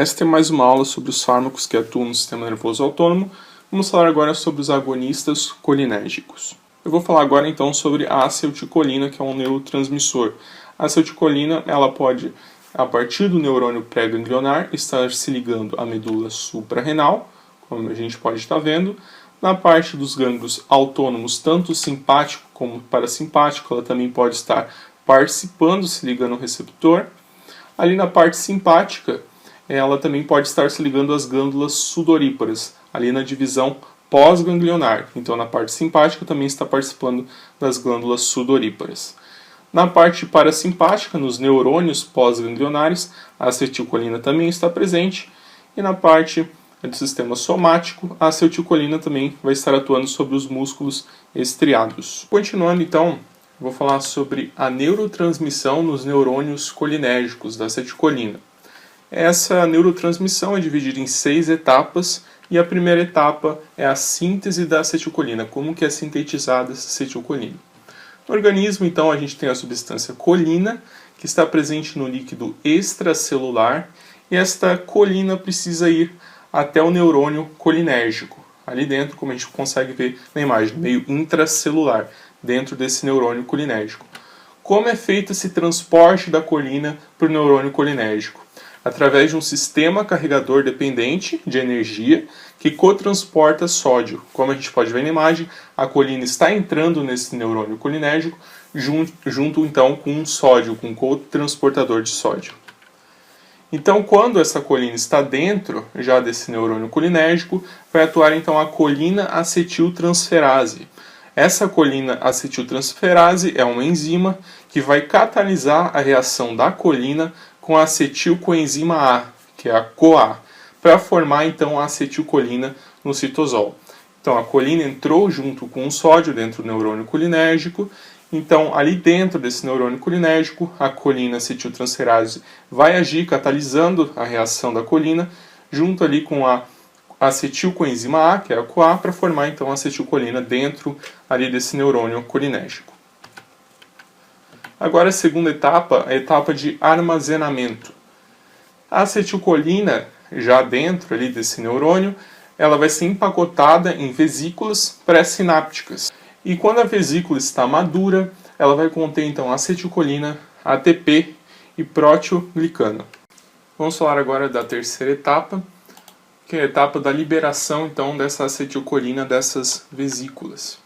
Esta é mais uma aula sobre os fármacos que atuam no sistema nervoso autônomo. Vamos falar agora sobre os agonistas colinérgicos. Eu vou falar agora então sobre a acetilcolina, que é um neurotransmissor. A acetilcolina, ela pode, a partir do neurônio pré-ganglionar, estar se ligando à medula suprarrenal, como a gente pode estar vendo. Na parte dos gânglios autônomos, tanto simpático como parasimpático, ela também pode estar participando, se ligando ao receptor. Ali na parte simpática, ela também pode estar se ligando às glândulas sudoríparas, ali na divisão pós-ganglionar. Então, na parte simpática também está participando das glândulas sudoríparas. Na parte parasimpática, nos neurônios pós-ganglionares, a acetilcolina também está presente. E na parte do sistema somático, a acetilcolina também vai estar atuando sobre os músculos estriados. Continuando, então, vou falar sobre a neurotransmissão nos neurônios colinérgicos da acetilcolina. Essa neurotransmissão é dividida em 6 etapas e a primeira etapa é a síntese da acetilcolina, como que é sintetizada essa acetilcolina. No organismo, então, a gente tem a substância colina, que está presente no líquido extracelular, e esta colina precisa ir até o neurônio colinérgico. Ali dentro, como a gente consegue ver na imagem, meio intracelular, dentro desse neurônio colinérgico. Como é feito esse transporte da colina para o neurônio colinérgico? Através de um sistema carregador dependente de energia que cotransporta sódio. Como a gente pode ver na imagem, a colina está entrando nesse neurônio colinérgico junto então com um sódio, com um cotransportador de sódio. Então, quando essa colina está dentro já desse neurônio colinérgico, vai atuar então a colina acetiltransferase. Essa colina acetiltransferase é uma enzima que vai catalisar a reação da colina com a acetilcoenzima A, que é a CoA, para formar então a acetilcolina no citosol. Então a colina entrou junto com o sódio dentro do neurônio colinérgico. Então ali dentro desse neurônio colinérgico, a colina acetiltransferase vai agir catalisando a reação da colina junto ali com a acetilcoenzima A, que é a CoA, para formar então a acetilcolina dentro ali desse neurônio colinérgico. Agora a segunda etapa, a etapa de armazenamento. A acetilcolina, já dentro ali desse neurônio, ela vai ser empacotada em vesículas pré-sinápticas. E quando a vesícula está madura, ela vai conter então acetilcolina, ATP e proteoglicano. Vamos falar agora da terceira etapa, que é a etapa da liberação então dessa acetilcolina dessas vesículas.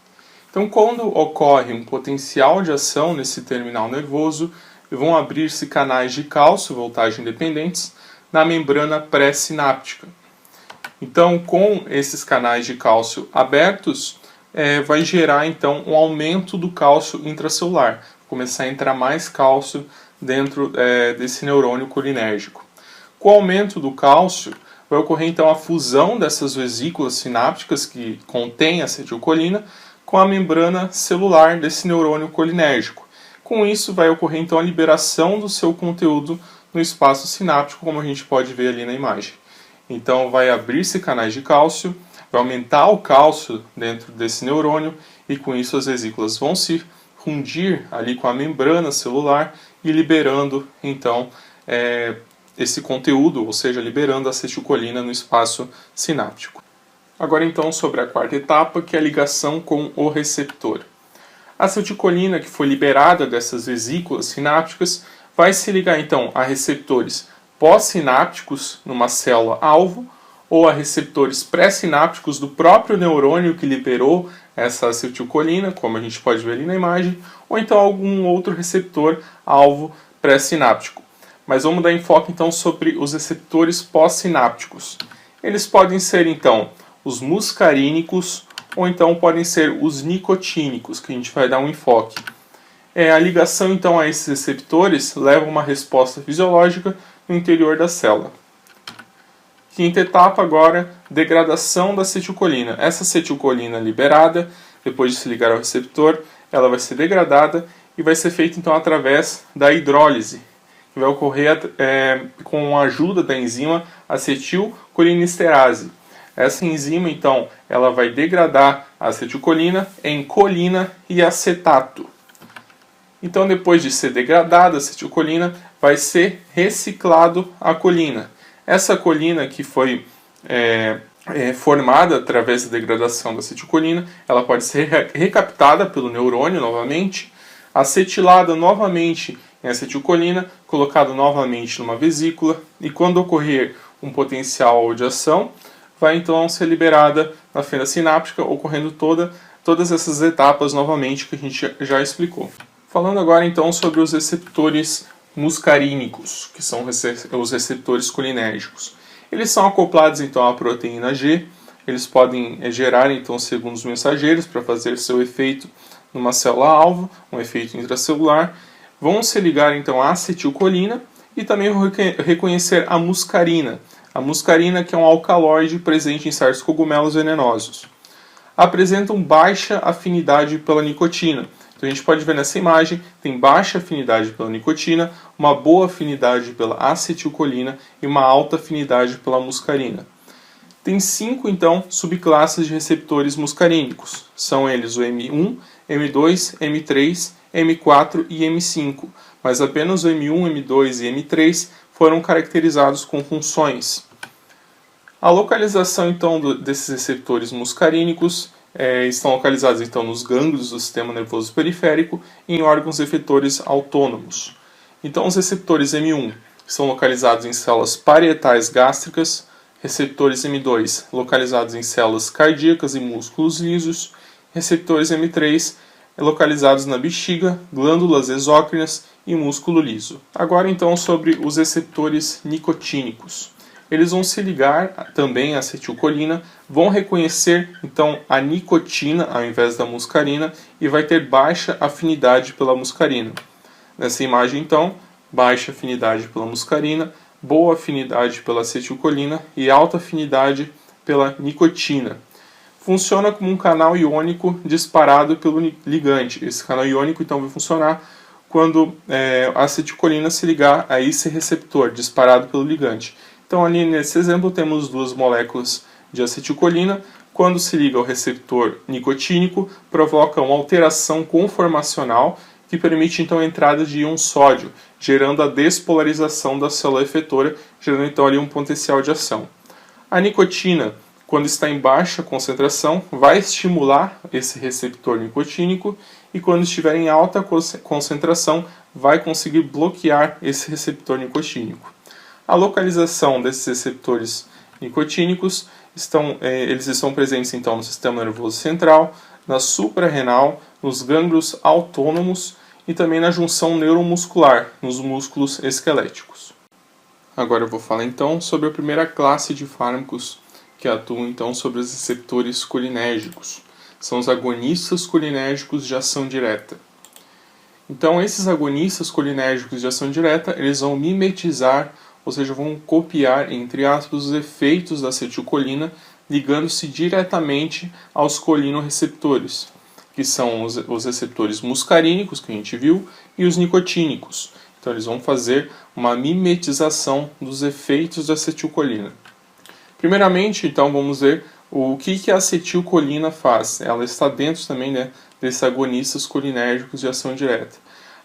Então, quando ocorre um potencial de ação nesse terminal nervoso, vão abrir-se canais de cálcio, voltagem dependentes, na membrana pré-sináptica. Então, com esses canais de cálcio abertos, vai gerar então um aumento do cálcio intracelular, começar a entrar mais cálcio dentro desse neurônio colinérgico. Com o aumento do cálcio, vai ocorrer então a fusão dessas vesículas sinápticas que contêm acetilcolina com a membrana celular desse neurônio colinérgico. Com isso, vai ocorrer então a liberação do seu conteúdo no espaço sináptico, como a gente pode ver ali na imagem. Então, vai abrir-se canais de cálcio, vai aumentar o cálcio dentro desse neurônio, e com isso as vesículas vão se fundir ali com a membrana celular e liberando então esse conteúdo, ou seja, liberando a acetilcolina no espaço sináptico. Agora então sobre a quarta etapa, que é a ligação com o receptor. A acetilcolina que foi liberada dessas vesículas sinápticas vai se ligar então a receptores pós-sinápticos numa célula-alvo ou a receptores pré-sinápticos do próprio neurônio que liberou essa acetilcolina, como a gente pode ver ali na imagem, ou então algum outro receptor-alvo pré-sináptico. Mas vamos dar enfoque então sobre os receptores pós-sinápticos. Eles podem ser então os muscarínicos, ou então podem ser os nicotínicos, que a gente vai dar um enfoque. A ligação então a esses receptores leva a uma resposta fisiológica no interior da célula. Quinta etapa agora, degradação da acetilcolina. Essa acetilcolina liberada, depois de se ligar ao receptor, ela vai ser degradada e vai ser feita então através da hidrólise, que vai ocorrer com a ajuda da enzima acetilcolinesterase. Essa enzima, então, ela vai degradar a acetilcolina em colina e acetato. Então, depois de ser degradada a acetilcolina, vai ser reciclado a colina. Essa colina que foi formada através da degradação da acetilcolina, ela pode ser recaptada pelo neurônio novamente, acetilada novamente em acetilcolina, colocada novamente numa vesícula, e quando ocorrer um potencial de ação, vai então ser liberada na fenda sináptica, ocorrendo todas essas etapas novamente que a gente já explicou. Falando agora então sobre os receptores muscarínicos, que são os receptores colinérgicos. Eles são acoplados então à proteína G, eles podem gerar então segundos mensageiros para fazer seu efeito numa célula-alvo, um efeito intracelular, vão se ligar então à acetilcolina e também vão reconhecer a muscarina. A muscarina, que é um alcaloide presente em certos cogumelos venenosos. Apresentam baixa afinidade pela nicotina. Então a gente pode ver nessa imagem, tem baixa afinidade pela nicotina, uma boa afinidade pela acetilcolina e uma alta afinidade pela muscarina. Tem 5, então, subclasses de receptores muscarínicos. São eles o M1, M2, M3, M4 e M5, mas apenas o M1, M2 e M3 foram caracterizados com funções. A localização então desses receptores muscarínicos estão localizados então nos gânglios do sistema nervoso periférico e em órgãos efetores autônomos. Então os receptores M1 são localizados em células parietais gástricas, receptores M2 localizados em células cardíacas e músculos lisos, receptores M3 localizados na bexiga, glândulas exócrinas e músculo liso. Agora então sobre os receptores nicotínicos. Eles vão se ligar também à acetilcolina, vão reconhecer então a nicotina ao invés da muscarina e vai ter baixa afinidade pela muscarina. Nessa imagem então, baixa afinidade pela muscarina, boa afinidade pela acetilcolina e alta afinidade pela nicotina. Funciona como um canal iônico disparado pelo ligante. Esse canal iônico então vai funcionar quando a acetilcolina se ligar a esse receptor disparado pelo ligante. Então ali nesse exemplo temos duas moléculas de acetilcolina. Quando se liga ao receptor nicotínico, provoca uma alteração conformacional que permite então a entrada de íon sódio, gerando a despolarização da célula efetora, gerando então ali um potencial de ação. A nicotina, quando está em baixa concentração, vai estimular esse receptor nicotínico e quando estiver em alta concentração, vai conseguir bloquear esse receptor nicotínico. A localização desses receptores nicotínicos eles estão presentes então no sistema nervoso central, na suprarrenal, nos gânglios autônomos e também na junção neuromuscular, nos músculos esqueléticos. Agora eu vou falar então sobre a primeira classe de fármacos que atuam então sobre os receptores colinérgicos. São os agonistas colinérgicos de ação direta. Então esses agonistas colinérgicos de ação direta, eles vão mimetizar, ou seja, vão copiar, entre aspas, os efeitos da acetilcolina, ligando-se diretamente aos colinorreceptores, que são os receptores muscarínicos, que a gente viu, e os nicotínicos. Então eles vão fazer uma mimetização dos efeitos da acetilcolina. Primeiramente, então, vamos ver o que a acetilcolina faz. Ela está dentro também, desses agonistas colinérgicos de ação direta.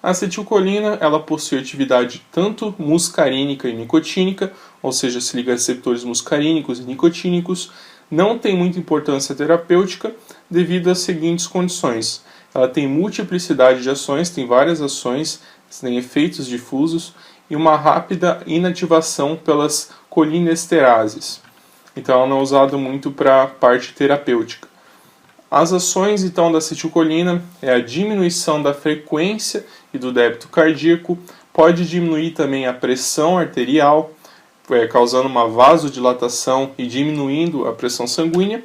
A acetilcolina, ela possui atividade tanto muscarínica e nicotínica, ou seja, se liga a receptores muscarínicos e nicotínicos, não tem muita importância terapêutica devido às seguintes condições. Ela tem multiplicidade de ações, tem várias ações, tem efeitos difusos e uma rápida inativação pelas colinesterases. Então ela não é usada muito para a parte terapêutica. As ações então da acetilcolina é a diminuição da frequência e do débito cardíaco, pode diminuir também a pressão arterial, causando uma vasodilatação e diminuindo a pressão sanguínea.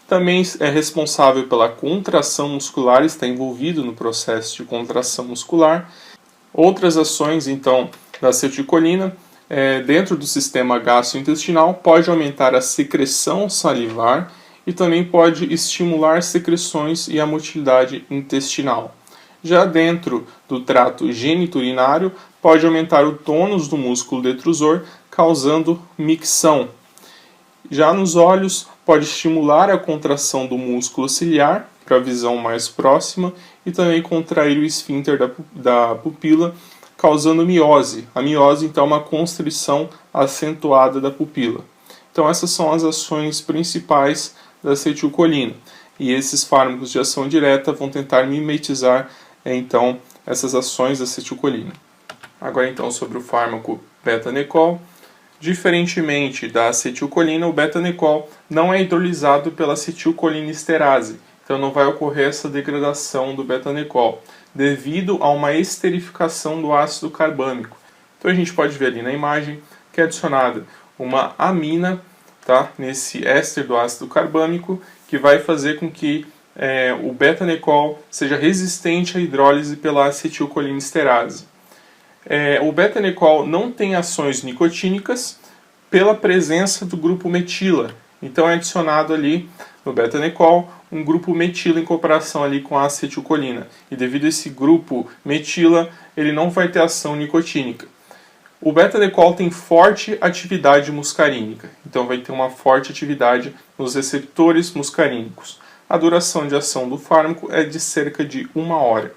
Também é responsável pela contração muscular, está envolvido no processo de contração muscular. Outras ações então da acetilcolina dentro do sistema gastrointestinal pode aumentar a secreção salivar e também pode estimular secreções e a motilidade intestinal. Já dentro do trato geniturinário, pode aumentar o tônus do músculo detrusor, causando micção. Já nos olhos, pode estimular a contração do músculo ciliar, para a visão mais próxima, e também contrair o esfíncter da pupila, causando miose. A miose, então, é uma constrição acentuada da pupila. Então essas são as ações principais da acetilcolina. E esses fármacos de ação direta vão tentar mimetizar então essas ações da acetilcolina. Agora então sobre o fármaco betanecol. Diferentemente da acetilcolina, o betanecol não é hidrolisado pela acetilcolinesterase, então não vai ocorrer essa degradação do betanecol, devido a uma esterificação do ácido carbâmico. Então a gente pode ver ali na imagem que é adicionada uma amina, tá, nesse éster do ácido carbâmico, que vai fazer com que o betanecol seja resistente à hidrólise pela acetilcolinesterase. O betanecol não tem ações nicotínicas pela presença do grupo metila. Então é adicionado ali no betanecol um grupo metila em cooperação ali com a acetilcolina. E devido a esse grupo metila, ele não vai ter ação nicotínica. O betanecol tem forte atividade muscarínica. Então vai ter uma forte atividade nos receptores muscarínicos. A duração de ação do fármaco é de cerca de 1 hora.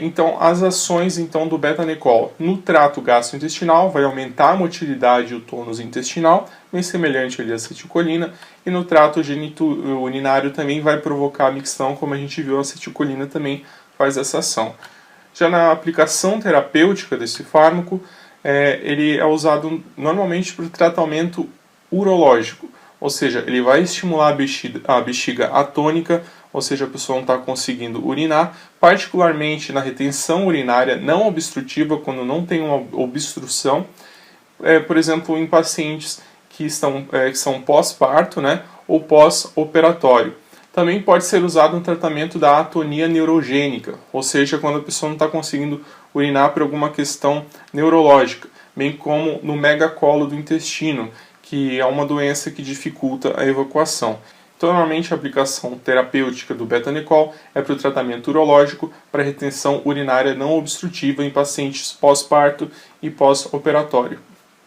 Então, as ações então, do betanecol no trato gastrointestinal vai aumentar a motilidade e o tônus intestinal, bem semelhante ali à acetilcolina, e no trato genito-urinário também vai provocar a micção, como a gente viu, a acetilcolina também faz essa ação. Já na aplicação terapêutica desse fármaco, ele é usado normalmente para o tratamento urológico, ou seja, ele vai estimular a bexiga atônica, ou seja, a pessoa não está conseguindo urinar, particularmente na retenção urinária não obstrutiva, quando não tem uma obstrução, por exemplo, em pacientes que são pós-parto, né, ou pós-operatório. Também pode ser usado no tratamento da atonia neurogênica, ou seja, quando a pessoa não está conseguindo urinar por alguma questão neurológica, bem como no megacolo do intestino, que é uma doença que dificulta a evacuação. Então, normalmente, a aplicação terapêutica do betanecol é para o tratamento urológico, para retenção urinária não obstrutiva em pacientes pós-parto e pós-operatório.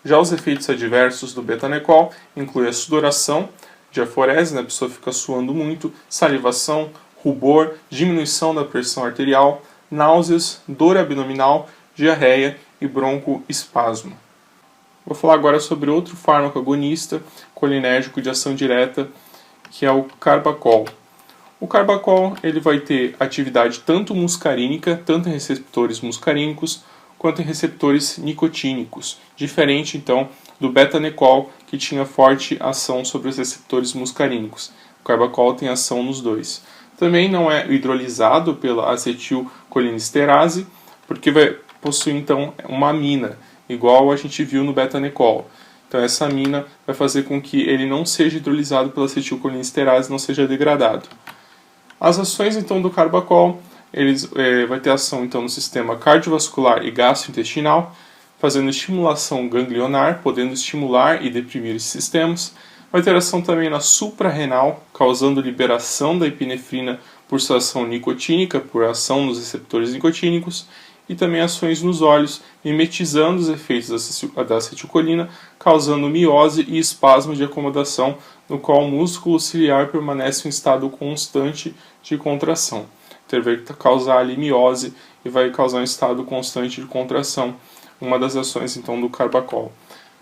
Já os efeitos adversos do betanecol incluem a sudoração, diaforese, né, a pessoa fica suando muito, salivação, rubor, diminuição da pressão arterial, náuseas, dor abdominal, diarreia e broncoespasmo. Vou falar agora sobre outro fármaco agonista colinérgico de ação direta, que é o carbachol. O carbachol ele vai ter atividade tanto muscarínica, tanto em receptores muscarínicos, quanto em receptores nicotínicos, diferente então do betanecol, que tinha forte ação sobre os receptores muscarínicos. O carbachol tem ação nos dois. Também não é hidrolisado pela acetilcolinesterase, porque vai possuir então uma amina, igual a gente viu no betanecol. Então essa amina vai fazer com que ele não seja hidrolisado pela acetilcolinesterase, não seja degradado. As ações então do carbachol, vai ter ação então no sistema cardiovascular e gastrointestinal, fazendo estimulação ganglionar, podendo estimular e deprimir esses sistemas. Vai ter ação também na suprarrenal, causando liberação da epinefrina por sua ação nicotínica, por ação nos receptores nicotínicos, e também ações nos olhos, mimetizando os efeitos da acetilcolina, causando miose e espasmo de acomodação, no qual o músculo ciliar permanece em estado constante de contração. Então, vai causar ali miose e vai causar um estado constante de contração, uma das ações então do carbachol.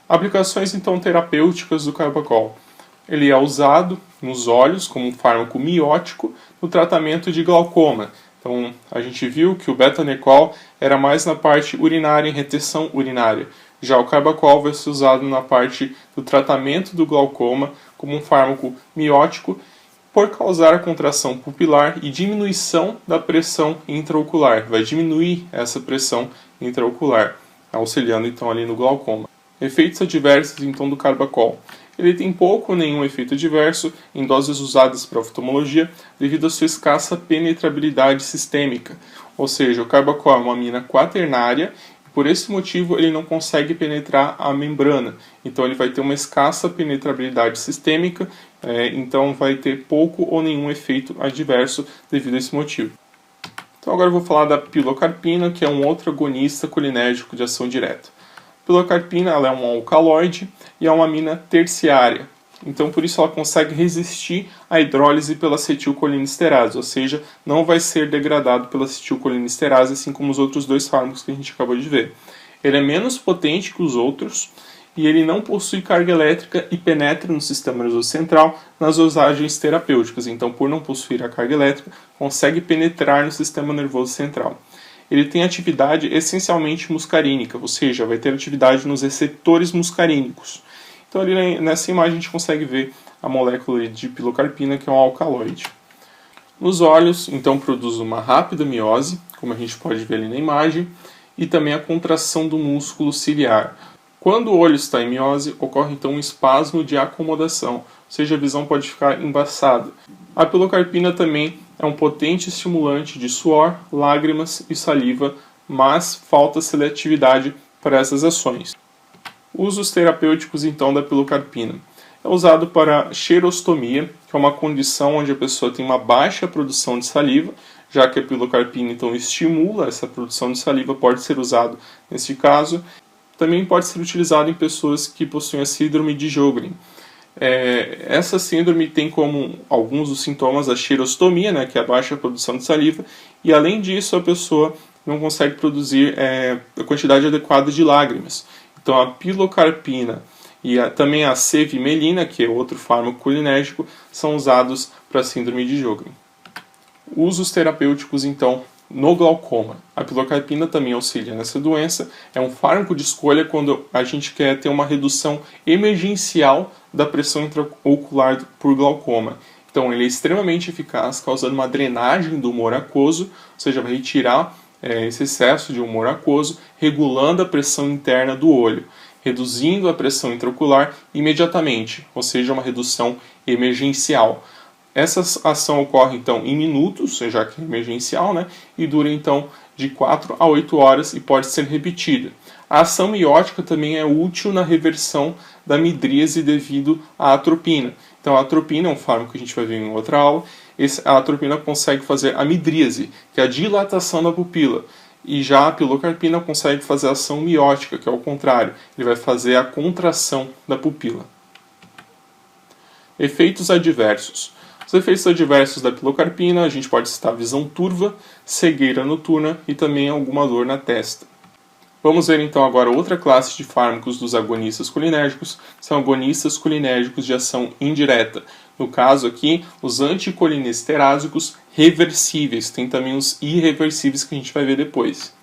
Aplicações então terapêuticas do carbachol. Ele é usado nos olhos como um fármaco miótico no tratamento de glaucoma. Então, a gente viu que o betanecol era mais na parte urinária, em retenção urinária. Já o carbachol vai ser usado na parte do tratamento do glaucoma como um fármaco miótico por causar a contração pupilar e diminuição da pressão intraocular. Vai diminuir essa pressão intraocular, auxiliando então ali no glaucoma. Efeitos adversos então do carbachol. Ele tem pouco ou nenhum efeito adverso em doses usadas para oftalmologia devido à sua escassa penetrabilidade sistêmica. Ou seja, o carbachol é uma amina quaternária e por esse motivo ele não consegue penetrar a membrana. Então ele vai ter uma escassa penetrabilidade sistêmica, então vai ter pouco ou nenhum efeito adverso devido a esse motivo. Então agora eu vou falar da pilocarpina, que é um outro agonista colinérgico de ação direta. A pilocarpina ela é um alcaloide e é uma amina terciária. Então, por isso ela consegue resistir à hidrólise pela acetilcolinesterase, ou seja, não vai ser degradado pela acetilcolinesterase, assim como os outros dois fármacos que a gente acabou de ver. Ele é menos potente que os outros e ele não possui carga elétrica e penetra no sistema nervoso central nas dosagens terapêuticas. Então, por não possuir a carga elétrica, consegue penetrar no sistema nervoso central. Ele tem atividade essencialmente muscarínica, ou seja, vai ter atividade nos receptores muscarínicos. Então, ali nessa imagem a gente consegue ver a molécula de pilocarpina, que é um alcaloide. Nos olhos, então, produz uma rápida miose, como a gente pode ver ali na imagem, e também a contração do músculo ciliar. Quando o olho está em miose, ocorre então um espasmo de acomodação, ou seja, a visão pode ficar embaçada. A pilocarpina também é um potente estimulante de suor, lágrimas e saliva, mas falta seletividade para essas ações. Usos terapêuticos então da pilocarpina. É usado para xerostomia, que é uma condição onde a pessoa tem uma baixa produção de saliva, já que a pilocarpina então estimula essa produção de saliva, pode ser usado nesse caso. Também pode ser utilizado em pessoas que possuem a síndrome de Sjögren. Essa síndrome tem como alguns dos sintomas a xerostomia, né, que é a baixa produção de saliva, e além disso a pessoa não consegue produzir a quantidade adequada de lágrimas. Então a pilocarpina e também a cevimelina, que é outro fármaco colinérgico, são usados para a síndrome de Sjögren. Usos terapêuticos, então, no glaucoma. A pilocarpina também auxilia nessa doença. É um fármaco de escolha quando a gente quer ter uma redução emergencial da pressão intraocular por glaucoma. Então, ele é extremamente eficaz, causando uma drenagem do humor aquoso, ou seja, vai retirar esse excesso de humor aquoso, regulando a pressão interna do olho, reduzindo a pressão intraocular imediatamente, ou seja, uma redução emergencial. Essa ação ocorre então em minutos, já que é emergencial, né? E dura então de 4 a 8 horas e pode ser repetida. A ação miótica também é útil na reversão da midríase devido à atropina. Então a atropina é um fármaco que a gente vai ver em outra aula. A atropina consegue fazer a midríase, que é a dilatação da pupila. E já a pilocarpina consegue fazer a ação miótica, que é o contrário. Ele vai fazer a contração da pupila. Efeitos adversos. Os efeitos adversos da pilocarpina, a gente pode citar visão turva, cegueira noturna e também alguma dor na testa. Vamos ver então agora outra classe de fármacos dos agonistas colinérgicos, que são agonistas colinérgicos de ação indireta. No caso aqui, os anticolinesterásicos reversíveis, tem também os irreversíveis que a gente vai ver depois.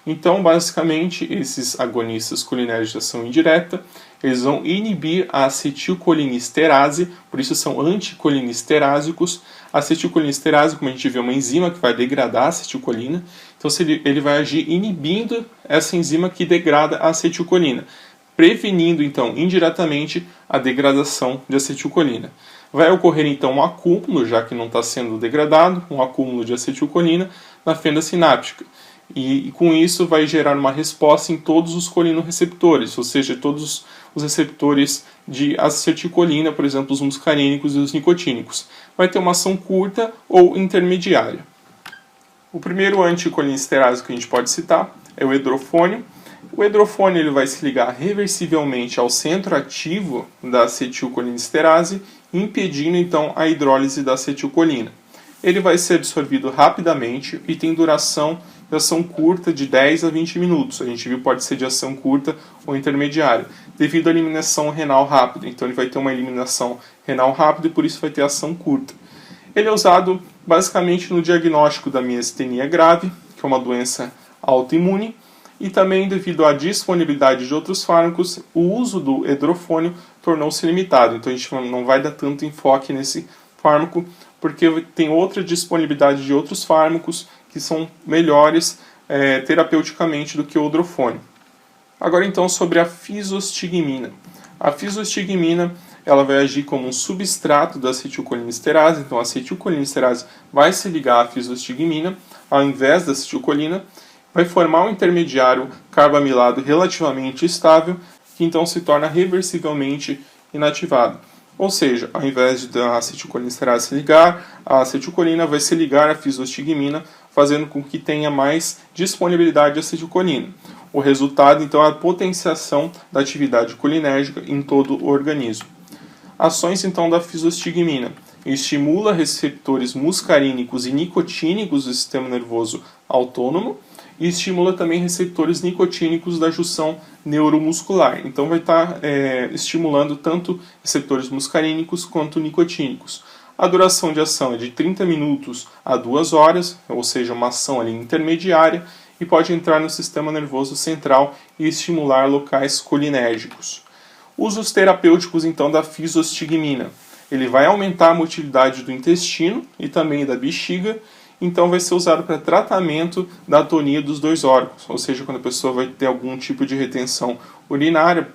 Então, basicamente, esses agonistas colinérgicos de ação indireta, eles vão inibir a acetilcolinesterase, por isso são anticolinesterásicos. A acetilcolinesterase, como a gente vê, é uma enzima que vai degradar a acetilcolina. Então, ele vai agir inibindo essa enzima que degrada a acetilcolina, prevenindo, então, indiretamente a degradação de acetilcolina. Vai ocorrer, então, um acúmulo, já que não está sendo degradado, um acúmulo de acetilcolina na fenda sináptica. E com isso vai gerar uma resposta em todos os colinoreceptores, ou seja, todos os receptores de acetilcolina, por exemplo, os muscarínicos e os nicotínicos. Vai ter uma ação curta ou intermediária. O primeiro anticolinesterase que a gente pode citar é o hidrofônio. O hidrofônio ele vai se ligar reversivelmente ao centro ativo da acetilcolinesterase, impedindo então a hidrólise da acetilcolina. Ele vai ser absorvido rapidamente e tem duração de ação curta de 10 a 20 minutos. A gente viu pode ser de ação curta ou intermediária, devido à eliminação renal rápida. Então ele vai ter uma eliminação renal rápida e por isso vai ter ação curta. Ele é usado basicamente no diagnóstico da miastenia grave, que é uma doença autoimune, e também devido à disponibilidade de outros fármacos, o uso do hidrofônio tornou-se limitado. Então a gente não vai dar tanto enfoque nesse fármaco, porque tem outra disponibilidade de outros fármacos que são melhores terapeuticamente do que o hidrofônio. Agora então sobre a fisostigmina. A fisostigmina ela vai agir como um substrato da acetilcolinesterase, então a acetilcolinesterase vai se ligar à fisostigmina ao invés da acetilcolina, vai formar um intermediário carbamilado relativamente estável, que então se torna reversivelmente inativado. Ou seja, ao invés da acetilcolinesterase se ligar, a acetilcolina vai se ligar à fisostigmina, fazendo com que tenha mais disponibilidade de acetilcolina. O resultado, então, é a potenciação da atividade colinérgica em todo o organismo. Ações, então, da fisostigmina. Estimula receptores muscarínicos e nicotínicos do sistema nervoso autônomo. e estimula também receptores nicotínicos da junção neuromuscular. Então vai estar estimulando tanto receptores muscarínicos quanto nicotínicos. A duração de ação é de 30 minutos a 2 horas, ou seja, uma ação ali intermediária, e pode entrar no sistema nervoso central e estimular locais colinérgicos. Usos terapêuticos então da fisostigmina. Ele vai aumentar a motilidade do intestino e também da bexiga, então vai ser usado para tratamento da atonia dos dois órgãos, ou seja, quando a pessoa vai ter algum tipo de retenção urinária,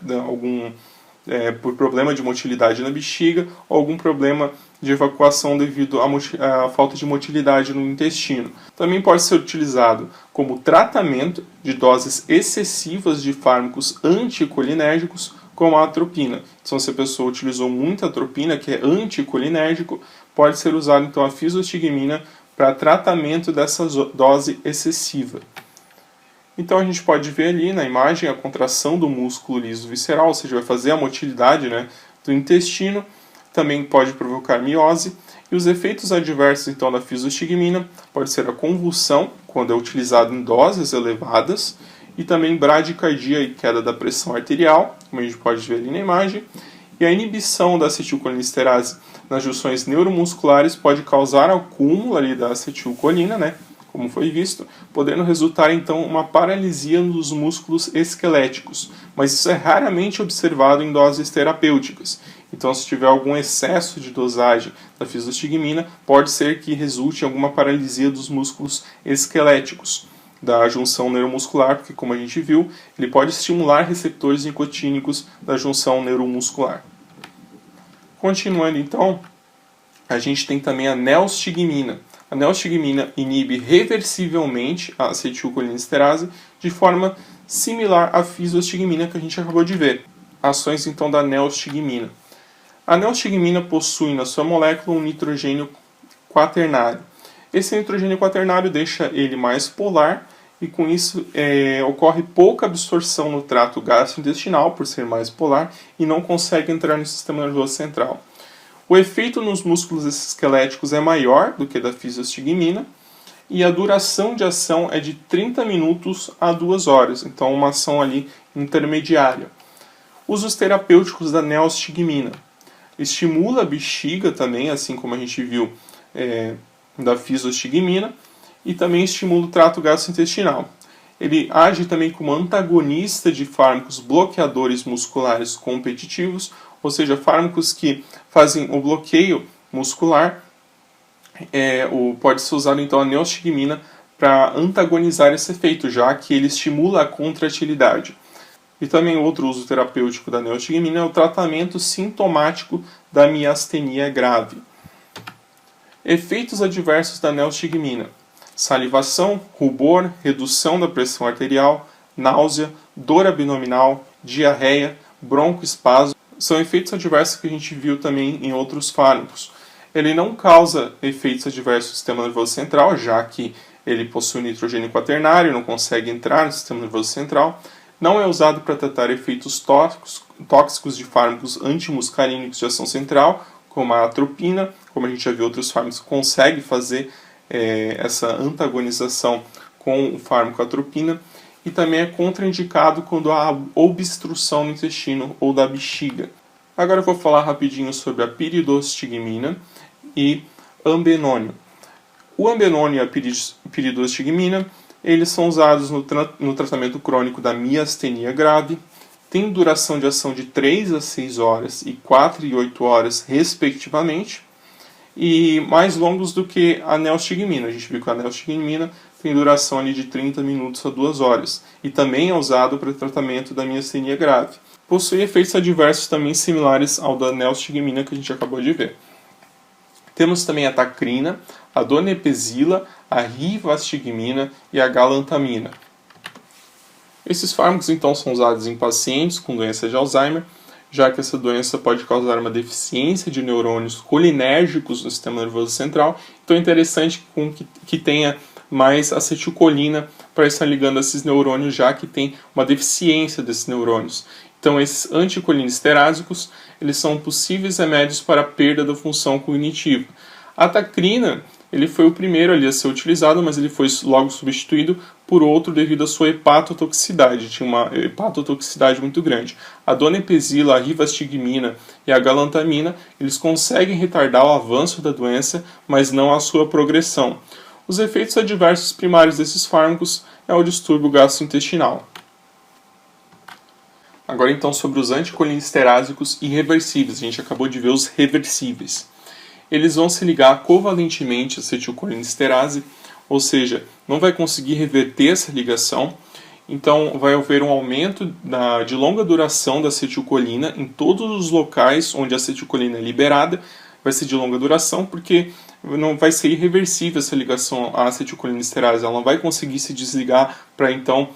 por problema de motilidade na bexiga, ou algum problema de evacuação devido à falta de motilidade no intestino. Também pode ser utilizado como tratamento de doses excessivas de fármacos anticolinérgicos, como a atropina. Então, se a pessoa utilizou muita atropina, que é anticolinérgico, pode ser usado então a fisostigmina para tratamento dessa dose excessiva. Então a gente pode ver ali na imagem a contração do músculo liso visceral, ou seja, vai fazer a motilidade, do intestino, também pode provocar miose, e os efeitos adversos então da fisostigmina pode ser a convulsão, quando é utilizado em doses elevadas, e também bradicardia e queda da pressão arterial, como a gente pode ver ali na imagem, e a inibição da acetilcolinesterase nas junções neuromusculares pode causar acúmulo ali da acetilcolina, como foi visto, podendo resultar então uma paralisia nos músculos esqueléticos, mas isso é raramente observado em doses terapêuticas. Então, se tiver algum excesso de dosagem da fisostigmina, pode ser que resulte em alguma paralisia dos músculos esqueléticos da junção neuromuscular, porque como a gente viu, ele pode estimular receptores nicotínicos da junção neuromuscular. Continuando então, a gente tem também a neostigmina. A neostigmina inibe reversivelmente a acetilcolinesterase de forma similar à fisostigmina que a gente acabou de ver. Ações então da neostigmina. A neostigmina possui na sua molécula um nitrogênio quaternário. Esse nitrogênio quaternário deixa ele mais polar e com isso ocorre pouca absorção no trato gastrointestinal, por ser mais polar, e não consegue entrar no sistema nervoso central. O efeito nos músculos esqueléticos é maior do que da fisostigmina e a duração de ação é de 30 minutos a 2 horas, então uma ação ali intermediária. Usos terapêuticos da neostigmina. Estimula a bexiga também, assim como a gente viu da fisostigmina, e também estimula o trato gastrointestinal. Ele age também como antagonista de fármacos bloqueadores musculares competitivos, ou seja, fármacos que fazem o bloqueio muscular. Pode ser usado então a neostigmina para antagonizar esse efeito, já que ele estimula a contratilidade. E também outro uso terapêutico da neostigmina é o tratamento sintomático da miastenia grave. Efeitos adversos da neostigmina: salivação, rubor, redução da pressão arterial, náusea, dor abdominal, diarreia, broncoespasmo. São efeitos adversos que a gente viu também em outros fármacos. Ele não causa efeitos adversos no sistema nervoso central, já que ele possui nitrogênio quaternário, não consegue entrar no sistema nervoso central. Não é usado para tratar efeitos tóxicos de fármacos antimuscarínicos de ação central, como a atropina, como a gente já viu outros fármacos que conseguem fazer essa antagonização com o fármaco atropina, e também é contraindicado quando há obstrução no intestino ou da bexiga. Agora eu vou falar rapidinho sobre a piridostigmina e ambenônio. O ambenônio e a piridostigmina, eles são usados no tratamento crônico da miastenia grave, tem duração de ação de 3 a 6 horas e 4 e 8 horas, respectivamente, e mais longos do que a neostigmina. A gente viu que a neostigmina tem duração ali de 30 minutos a 2 horas, e também é usado para tratamento da miastenia grave. Possui efeitos adversos também similares ao da neostigmina que a gente acabou de ver. Temos também a tacrina, a donepezila, a rivastigmina e a galantamina. Esses fármacos então são usados em pacientes com doença de Alzheimer, já que essa doença pode causar uma deficiência de neurônios colinérgicos no sistema nervoso central. Então é interessante que tenha mais acetilcolina para estar ligando esses neurônios, já que tem uma deficiência desses neurônios. Então esses anticolinesterásicos, eles são possíveis remédios para a perda da função cognitiva. A tacrina, ele foi o primeiro ali a ser utilizado, mas ele foi logo substituído por outro devido à sua hepatotoxicidade, tinha uma hepatotoxicidade muito grande. A donepezila, a rivastigmina e a galantamina, eles conseguem retardar o avanço da doença, mas não a sua progressão. Os efeitos adversos primários desses fármacos é o distúrbio gastrointestinal. Agora então sobre os anticolinsterásicos irreversíveis, a gente acabou de ver os reversíveis. Eles vão se ligar covalentemente à acetilcolinesterase, ou seja, não vai conseguir reverter essa ligação, então vai haver um aumento de longa duração da acetilcolina em todos os locais onde a acetilcolina é liberada, vai ser de longa duração porque não vai ser irreversível essa ligação à acetilcolinesterase, ela não vai conseguir se desligar para então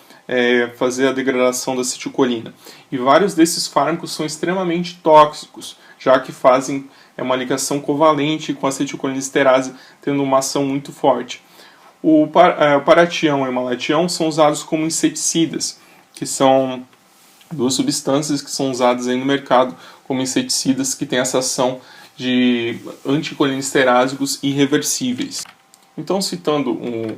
fazer a degradação da acetilcolina. E vários desses fármacos são extremamente tóxicos, já que fazem uma ligação covalente com a acetilcolinesterase, tendo uma ação muito forte. O paratião e o malatião são usados como inseticidas, que são duas substâncias que são usadas aí no mercado como inseticidas que têm essa ação de anticolinsterásicos irreversíveis. Então, citando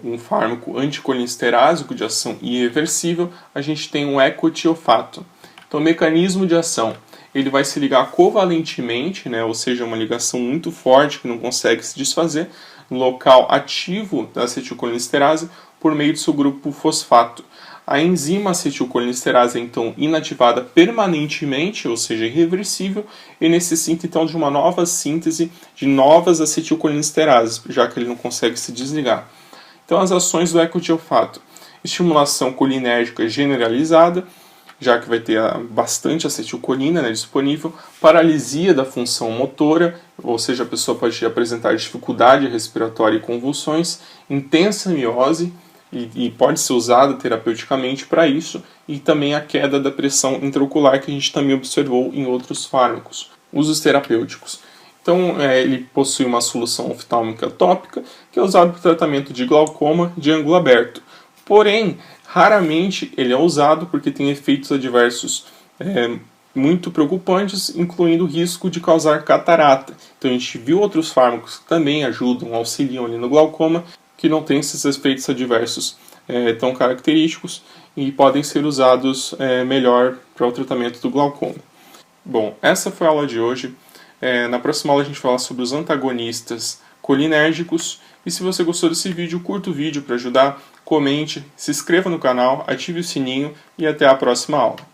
um fármaco anticolinsterásico de ação irreversível, a gente tem um ecotiofato. Então, o mecanismo de ação, ele vai se ligar covalentemente, né, ou seja, uma ligação muito forte que não consegue se desfazer, no local ativo da acetilcolinesterase por meio do seu grupo fosfato. A enzima acetilcolinesterase é então inativada permanentemente, ou seja, irreversível, e necessita então de uma nova síntese de novas acetilcolinesterases, já que ele não consegue se desligar. Então as ações do ecotiofato: estimulação colinérgica generalizada, já que vai ter bastante acetilcolina, né, disponível, paralisia da função motora, ou seja, a pessoa pode apresentar dificuldade respiratória e convulsões, intensa miose, e pode ser usada terapeuticamente para isso, e também a queda da pressão intraocular que a gente também observou em outros fármacos. Usos terapêuticos. Então, ele possui uma solução oftálmica tópica, que é usado para o tratamento de glaucoma de ângulo aberto. Porém, raramente ele é usado porque tem efeitos adversos muito preocupantes, incluindo o risco de causar catarata. Então, a gente viu outros fármacos que também ajudam, auxiliam ali no glaucoma, que não têm esses efeitos adversos tão característicos e podem ser usados melhor para o tratamento do glaucoma. Bom, essa foi a aula de hoje. Na próxima aula a gente vai falar sobre os antagonistas colinérgicos. E se você gostou desse vídeo, curta o vídeo para ajudar, comente, se inscreva no canal, ative o sininho e até a próxima aula.